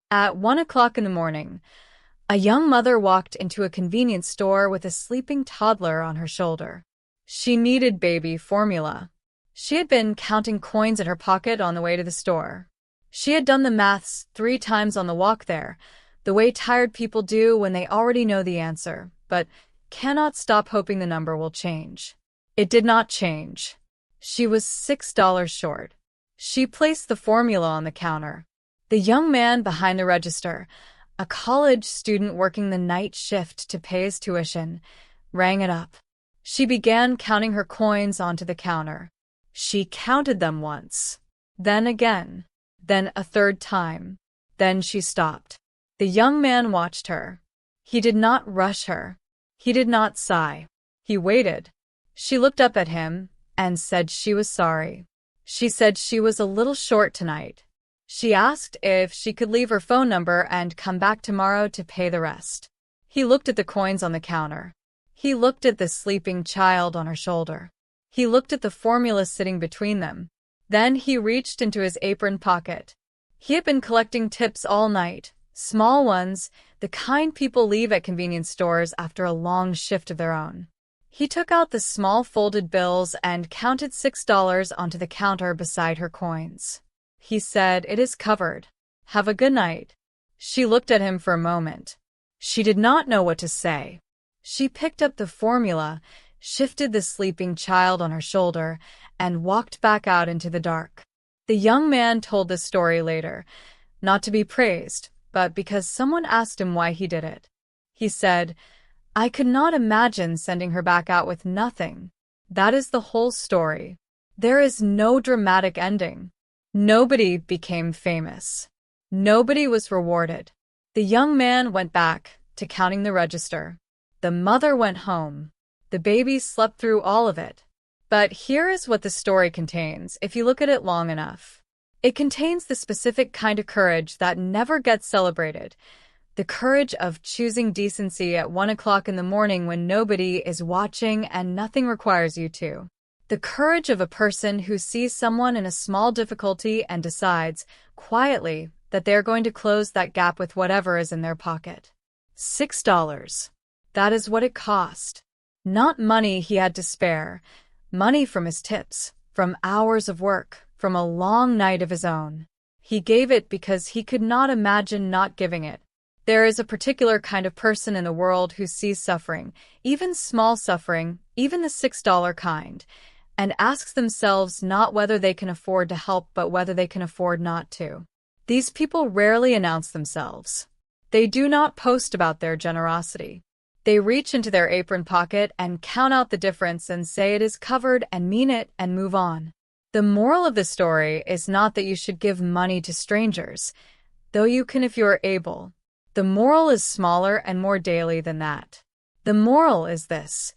At 1 o'clock in the morning, a young mother walked into a convenience store with a sleeping toddler on her shoulder. She needed baby formula. She had been counting coins in her pocket on the way to the store. She had done the maths 3 times on the walk there, the way tired people do when they already know the answer, but cannot stop hoping the number will change. It did not change. She was $6 short. She placed the formula on the counter. The young man behind the register, a college student working the night shift to pay his tuition, rang it up. She began counting her coins onto the counter. She counted them once, then again, then a third time. Then she stopped. The young man watched her. He did not rush her. He did not sigh. He waited. She looked up at him and said she was sorry. She said she was a little short tonight. She asked if she could leave her phone number and come back tomorrow to pay the rest. He looked at the coins on the counter. He looked at the sleeping child on her shoulder. He looked at the formula sitting between them. Then he reached into his apron pocket. He had been collecting tips all night, small ones, the kind people leave at convenience stores after a long shift of their own. He took out the small folded bills and counted $6 onto the counter beside her coins. He said, "It is covered. Have a good night." She looked at him for a moment. She did not know what to say. She picked up the formula, shifted the sleeping child on her shoulder, and walked back out into the dark. The young man told this story later, not to be praised, but because someone asked him why he did it. He said, "I could not imagine sending her back out with nothing. That is the whole story. There is no dramatic ending. Nobody became famous. Nobody was rewarded." The young man went back to counting the register. The mother went home. The baby slept through all of it. But here is what the story contains, if you look at it long enough. It contains the specific kind of courage that never gets celebrated. The courage of choosing decency at 1 o'clock in the morning when nobody is watching and nothing requires you to. The courage of a person who sees someone in a small difficulty and decides, quietly, that they are going to close that gap with whatever is in their pocket. $6. That is what it cost. Not money he had to spare. Money from his tips, from hours of work, from a long night of his own. He gave it because he could not imagine not giving it. There is a particular kind of person in the world who sees suffering, even small suffering, even the $6 kind, and asks themselves not whether they can afford to help but whether they can afford not to. These people rarely announce themselves. They do not post about their generosity. They reach into their apron pocket and count out the difference and say it is covered and mean it and move on. The moral of the story is not that you should give money to strangers, though you can if you are able. The moral is smaller and more daily than that. The moral is this: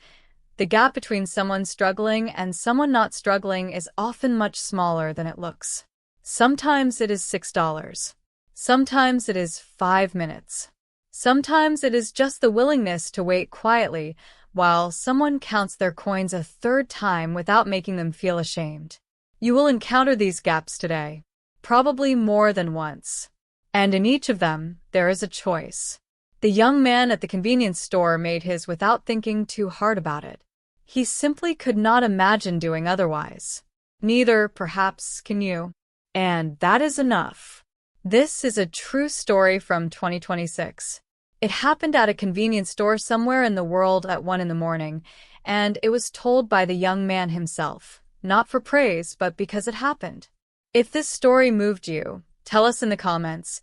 the gap between someone struggling and someone not struggling is often much smaller than it looks. Sometimes it is $6. Sometimes it is 5 minutes. Sometimes it is just the willingness to wait quietly while someone counts their coins a third time without making them feel ashamed. You will encounter these gaps today, probably more than once. And in each of them, there is a choice. The young man at the convenience store made his without thinking too hard about it. He simply could not imagine doing otherwise. Neither, perhaps, can you. And that is enough. This is a true story from 2026. It happened at a convenience store somewhere in the world at 1 in the morning, and it was told by the young man himself, not for praise, but because it happened. If this story moved you, tell us in the comments,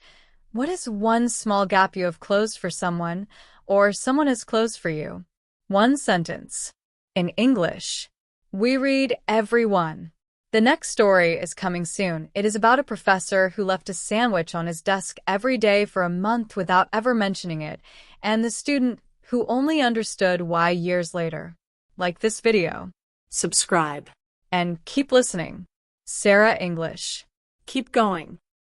what is one small gap you have closed for someone, or someone has closed for you? One sentence. In English. We read every one. The next story is coming soon. It is about a professor who left a sandwich on his desk every day for a month without ever mentioning it, and the student who only understood why years later. Like this video. Subscribe. And keep listening. SERA English. Keep going.